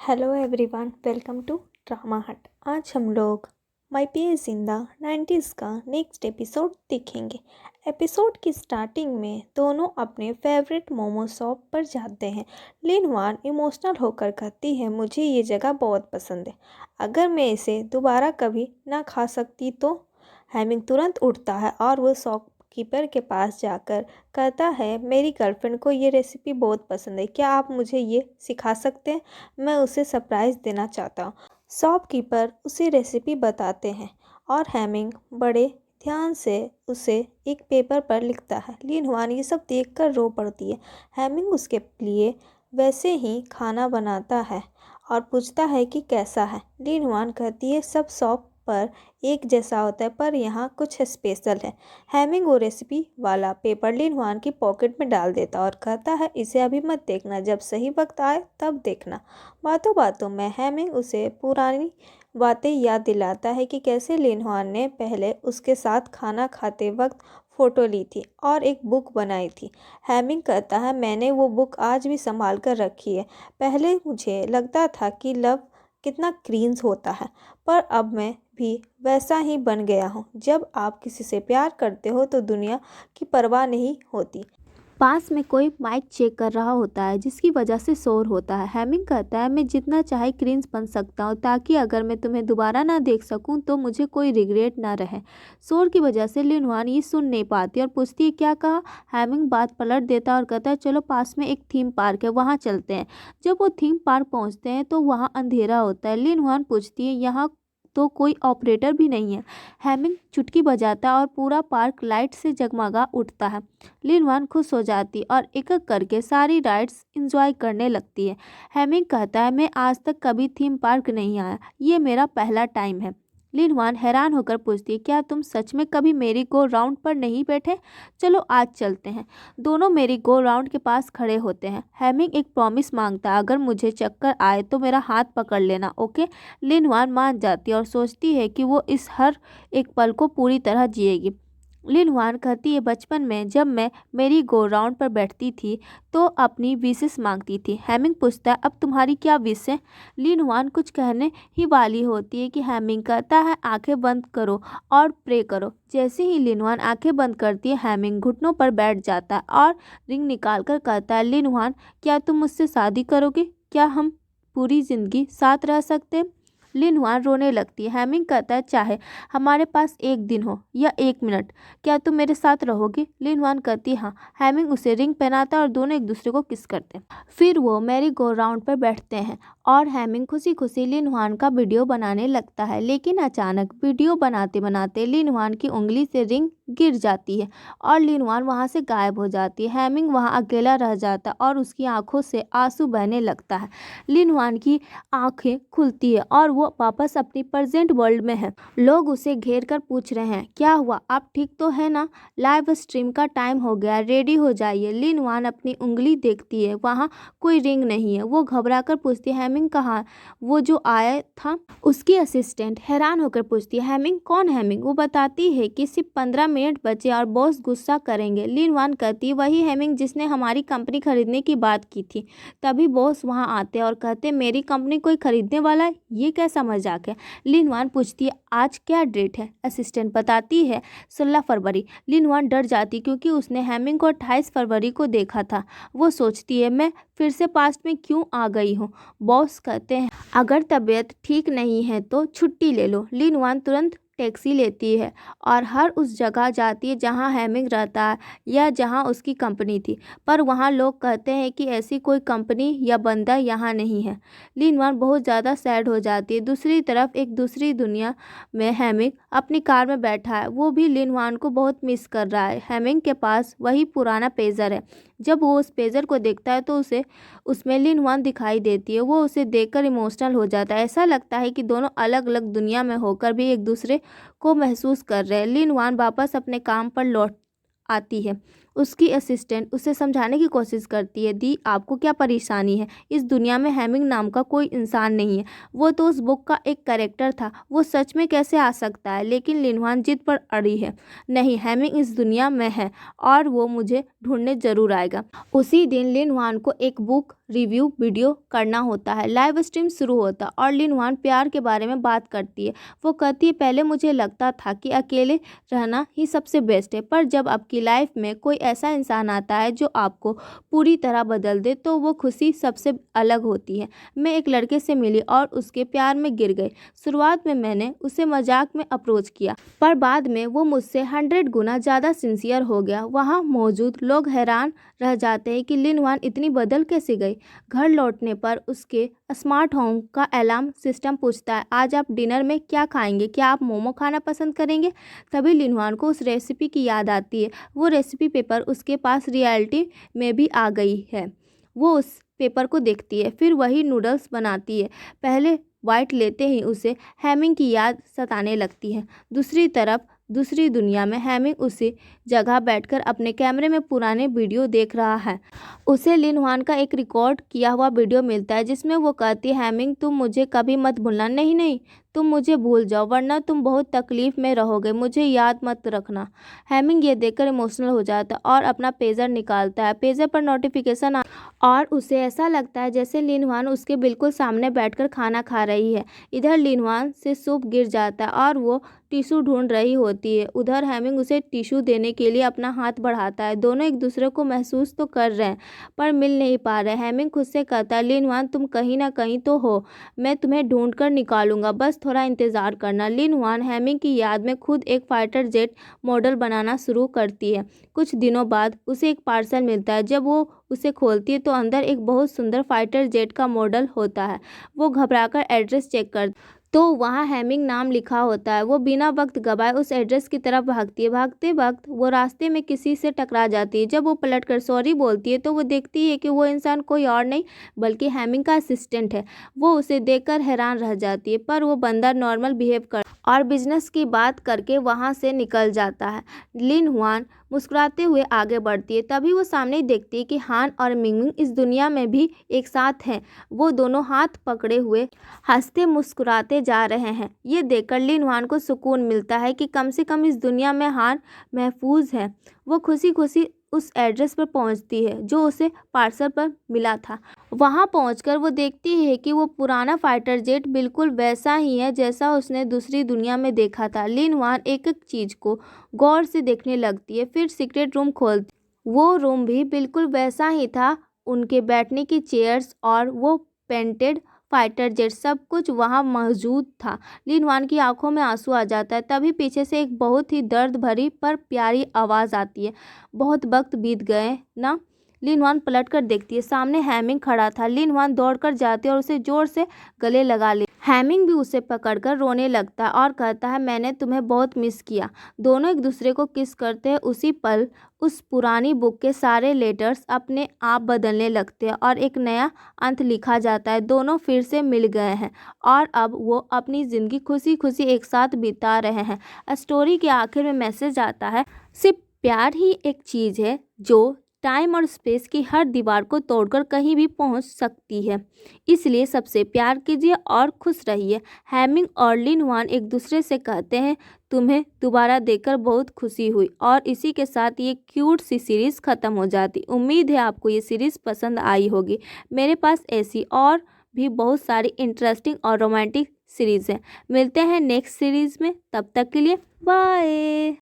Hello everyone, welcome to Drama Hut. आज हम लोग माई पीएस जिंदा 90s का नेक्स्ट एपिसोड देखेंगे। एपिसोड की स्टार्टिंग में दोनों अपने फेवरेट मोमो शॉप पर जाते हैं। लिन वान इमोशनल होकर कहती है, मुझे ये जगह बहुत पसंद है, अगर मैं इसे दोबारा कभी ना खा सकती तो। हैमिंग तुरंत उठता है और वो शॉपकीपर के पास जाकर कहता है, मेरी गर्लफ्रेंड को ये रेसिपी बहुत पसंद है, क्या आप मुझे ये सिखा सकते हैं? मैं उसे सरप्राइज़ देना चाहता हूँ। शॉपकीपर उसे रेसिपी बताते हैं और हैमिंग बड़े ध्यान से उसे एक पेपर पर लिखता है। लिन हुआन ये सब देखकर रो पड़ती है। हैमिंग उसके लिए वैसे ही खाना बनाता है और पूछता है कि कैसा है। लिन हुआन कहती है, सब शॉप पर एक जैसा होता है, पर यहाँ कुछ स्पेशल है। हैमिंग वो रेसिपी वाला पेपर लिन हुआन की पॉकेट में डाल देता और कहता है, इसे अभी मत देखना, जब सही वक्त आए तब देखना। बातों बातों में हैमिंग उसे पुरानी बातें याद दिलाता है कि कैसे लिन हुआन ने पहले उसके साथ खाना खाते वक्त फ़ोटो ली थी और एक बुक बनाई थी। हैमिंग कहता है, मैंने वो बुक आज भी संभाल कर रखी है। पहले मुझे लगता था कि लव कितना क्रींज होता है, पर अब मैं भी वैसा ही बन गया हूँ। जब आप किसी से प्यार करते हो तो दुनिया की परवाह नहीं होती। पास में कोई माइक चेक कर रहा होता है, जिसकी वजह से शोर होता है। हैमिंग कहता है, मैं जितना चाहे क्रींज बन सकता हूँ, ताकि अगर मैं तुम्हें दोबारा ना देख सकूँ तो मुझे कोई रिग्रेट ना रहे। शोर की वजह से लिन हुआन ये सुन नहीं पाती और पूछती है, क्या कहा? हैमिंग बात पलट देता और कहता है, चलो पास में एक थीम पार्क है, वहाँ चलते हैं। जब वो थीम पार्क पहुँचते हैं तो वहाँ अंधेरा होता है। लिन हुआन पूछती है, यहाँ तो कोई ऑपरेटर भी नहीं है। हैमिंग चुटकी बजाता और पूरा पार्क लाइट से जगमगा उठता है। लिन वान खुश हो जाती और एक एक करके सारी राइड्स एंजॉय करने लगती है। हैमिंग कहता है, मैं आज तक कभी थीम पार्क नहीं आया, ये मेरा पहला टाइम है। लिन वान हैरान होकर पूछती है, क्या तुम सच में कभी मेरी गो राउंड पर नहीं बैठे? चलो आज चलते हैं। दोनों मेरी गो राउंड के पास खड़े होते हैं। हैमिंग एक प्रॉमिस मांगता है, अगर मुझे चक्कर आए तो मेरा हाथ पकड़ लेना, ओके? लिन वान मान जाती है और सोचती है कि वो इस हर एक पल को पूरी तरह जिएगी। लिन हुआन कहती है, बचपन में जब मैं मेरी गो राउंड पर बैठती थी तो अपनी विशेस मांगती थी। हैमिंग पूछता है, अब तुम्हारी क्या विश है? लिन हुआन कुछ कहने ही वाली होती है कि हैमिंग कहता है, आंखें बंद करो और प्रे करो। जैसे ही लिन हुआन आंखें बंद करती है, हैमिंग घुटनों पर बैठ जाता है और रिंग निकाल कर कहता है, लिन हुआन, क्या तुम मुझसे शादी करोगे? क्या हम पूरी जिंदगी साथ रह सकते हैं? लिन हुआन रोने लगती है। हैमिंग कहता है, चाहे हमारे पास एक दिन हो या एक मिनट, क्या तुम मेरे साथ रहोगे? लिन हुआन कहती है, हाँ। हैमिंग उसे रिंग पहनाता है और दोनों एक दूसरे को किस करते हैं। फिर वो मैरी गो राउंड पर बैठते हैं और हैमिंग खुशी खुशी लिन हुआन का वीडियो बनाने लगता है। लेकिन अचानक वीडियो बनाते बनाते लिन हुआन की उंगली से रिंग गिर जाती है और लिन हुआन वहाँ से गायब हो जाती है। हैमिंग वहाँ अकेला रह जाता है और उसकी आंखों से आंसू बहने लगता है। लिन हुआन की आंखें खुलती है और वो वापस अपनी प्रेजेंट वर्ल्ड में है। लोग उसे घेर कर पूछ रहे हैं, क्या हुआ, आप ठीक तो है ना? लाइव स्ट्रीम का टाइम हो गया, रेडी हो जाइए। लिन वान अपनी उंगली देखती है, वहाँ कोई रिंग नहीं है। वो घबरा कर पूछती है, हैमिंग कहाँ? वो जो आया था। उसकी असिस्टेंट हैरान होकर पूछती है, हैमिंग कौन हैमिंग? वो बताती है कि सिर्फ 15 मिनट बचे और बॉस गुस्सा करेंगे। लिन वान कहती है, वही हैमिंग जिसने हमारी कंपनी खरीदने की बात की थी। तभी बॉस वहाँ आते और कहते, मेरी कंपनी कोई खरीदने वाला है? ये कैसा मजाक है? लिन वान पूछती है, आज क्या डेट है? असिस्टेंट बताती है, 16 फरवरी। लिन वान डर जाती क्योंकि उसने हैमिंग को 28 फरवरी को देखा था। वो सोचती है, मैं फिर से पास्ट में क्यों आ गई हूँ? बॉस कहते हैं, अगर तबीयत ठीक नहीं है तो छुट्टी ले लो। लिन वान तुरंत टैक्सी लेती है और हर उस जगह जाती है जहाँ हैमिंग रहता है या जहाँ उसकी कंपनी थी, पर वहाँ लोग कहते हैं कि ऐसी कोई कंपनी या बंदा यहाँ नहीं है। लिन वान बहुत ज़्यादा सैड हो जाती है। दूसरी तरफ एक दूसरी दुनिया में हैमिंग अपनी कार में बैठा है। वो भी लिन वान को बहुत मिस कर रहा है। हैमिंग के पास वही पुराना पेजर है। जब वो उस पेजर को देखता है तो उसे उसमें लिन वान दिखाई देती है। वो उसे देखकर इमोशनल हो जाता है। ऐसा लगता है कि दोनों अलग अलग दुनिया में होकर भी एक दूसरे को महसूस कर रहे हैं। लिन वान वापस अपने काम पर लौट आती है। उसकी असिस्टेंट उसे समझाने की कोशिश करती है, दी आपको क्या परेशानी है? इस दुनिया में हैमिंग नाम का कोई इंसान नहीं है। वो तो उस बुक का एक कैरेक्टर था, वो सच में कैसे आ सकता है? लेकिन लिन वान जिद पर अड़ी है, नहीं, हैमिंग इस दुनिया में है और वो मुझे ढूंढने जरूर आएगा। उसी दिन लिन वान को एक बुक रिव्यू वीडियो करना होता है। लाइव स्ट्रीम शुरू होता है और लिन हुआन प्यार के बारे में बात करती है। वो कहती है, पहले मुझे लगता था कि अकेले रहना ही सबसे बेस्ट है, पर जब आपकी लाइफ में कोई ऐसा इंसान आता है जो आपको पूरी तरह बदल दे तो वो खुशी सबसे अलग होती है। मैं एक लड़के से मिली और उसके प्यार में गिर गई। शुरुआत में मैंने उसे मजाक में अप्रोच किया, पर बाद में वो मुझसे 100 गुना ज़्यादा सिंसियर हो गया। वहाँ मौजूद लोग हैरान रह जाते हैं कि लिन हुआन इतनी बदल कैसे गई। घर लौटने पर उसके स्मार्ट होम का अलार्म सिस्टम पूछता है, आज आप डिनर में क्या खाएंगे, क्या आप मोमो खाना पसंद करेंगे। तभी लिन हुआन को उस रेसिपी की याद आती है। वो रेसिपी पेपर उसके पास रियलिटी में भी आ गई है। वो उस पेपर को देखती है, फिर वही नूडल्स बनाती है। पहले वाइट लेते ही उसे हैमिंग की याद सताने लगती है। दूसरी तरफ दूसरी दुनिया में हैमिंग उसी जगह बैठकर अपने कैमरे में पुराने वीडियो देख रहा है। उसे लिन हुआन का एक रिकॉर्ड किया हुआ वीडियो मिलता है जिसमें वो कहती है, हैमिंग तुम मुझे कभी मत भूलना। नहीं नहीं, तुम मुझे भूल जाओ वरना तुम बहुत तकलीफ में रहोगे, मुझे याद मत रखना। हैमिंग ये देखकर इमोशनल हो जाता है और अपना पेजर निकालता है। पेजर पर नोटिफिकेशन और उसे ऐसा लगता है जैसे लिन हुआन उसके बिल्कुल सामने बैठकर खाना खा रही है। इधर लिन हुआन से सूप गिर जाता है और वो टिश्यू ढूंढ रही होती है। उधर हैमिंग उसे टिश्यू देने के लिए अपना हाथ बढ़ाता है। दोनों एक दूसरे को महसूस तो कर रहे हैं पर मिल नहीं पा रहे। हैमिंग खुद से कहता है, लिन हुआन तुम कहीं ना कहीं तो हो, मैं तुम्हें ढूंढ कर निकालूंगा, बस थोड़ा इंतजार करना। लिन हुआन हैमिंग की याद में खुद एक फाइटर जेट मॉडल बनाना शुरू करती है। कुछ दिनों बाद उसे एक पार्सल मिलता है। जब वो उसे खोलती है तो अंदर एक बहुत सुंदर फाइटर जेट का मॉडल होता है। वो घबराकर एड्रेस चेक कर तो वहाँ हैमिंग नाम लिखा होता है। वो बिना वक्त गवाए उस एड्रेस की तरफ भागती है। भागते वक्त वो रास्ते में किसी से टकरा जाती है। जब वो पलटकर सॉरी बोलती है तो वो देखती है कि वो इंसान कोई और नहीं बल्कि हैमिंग का असिस्टेंट है। वो उसे देखकर हैरान रह जाती है पर वो बंदा नॉर्मल बिहेव कर और बिजनेस की बात करके वहाँ से निकल जाता है। लिन हुआन मुस्कुराते हुए आगे बढ़ती है। तभी वो सामने देखती है कि हान और मिंगमिंग इस दुनिया में भी एक साथ हैं। वो दोनों हाथ पकड़े हुए हंसते मुस्कुराते जा रहे हैं। ये देखकर लिन हुआन को सुकून मिलता है कि कम से कम इस दुनिया में हान महफूज है। वो खुशी खुशी उस एड्रेस पर पहुंचती है जो उसे पार्सल पर मिला था। वहां पहुंचकर वो देखती है कि वो पुराना फाइटर जेट बिल्कुल वैसा ही है जैसा उसने दूसरी दुनिया में देखा था। लिन हुआन एक एक चीज को गौर से देखने लगती है, फिर सीक्रेट रूम खोलती। वो रूम भी बिल्कुल वैसा ही था। उनके बैठने की चेयर्स और वो पेंटेड फाइटर जेट सब कुछ वहाँ मौजूद था। लिन हुआन की आंखों में आंसू आ जाता है। तभी पीछे से एक बहुत ही दर्द भरी पर प्यारी आवाज़ आती है, बहुत वक्त बीत गए ना। लिन हुआन पलट कर देखती है, सामने हैमिंग खड़ा था। लिन हुआन दौड़कर जाती है और उसे जोर से गले लगा ले। हैमिंग भी उसे पकड़कर रोने लगता है और कहता है, मैंने तुम्हें बहुत मिस किया। दोनों एक दूसरे को किस करते हैं। उसी पल उस पुरानी बुक के सारे लेटर्स अपने आप बदलने लगते हैं और एक नया अंत लिखा जाता है। दोनों फिर से मिल गए हैं और अब वो अपनी ज़िंदगी खुशी खुशी एक साथ बिता रहे हैं। स्टोरी के आखिर में मैसेज आता है, सिर्फ प्यार ही एक चीज़ है जो टाइम और स्पेस की हर दीवार को तोड़कर कहीं भी पहुंच सकती है। इसलिए सबसे प्यार कीजिए और खुश रहिए। हैमिंग और लिन हुआन एक दूसरे से कहते हैं, तुम्हें दोबारा देखकर बहुत खुशी हुई। और इसी के साथ ये क्यूट सी सीरीज़ ख़त्म हो जाती। उम्मीद है आपको ये सीरीज़ पसंद आई होगी। मेरे पास ऐसी और भी बहुत सारी इंटरेस्टिंग और रोमांटिक सीरीज़ हैं। मिलते हैं नेक्स्ट सीरीज़ में, तब तक के लिए बाय।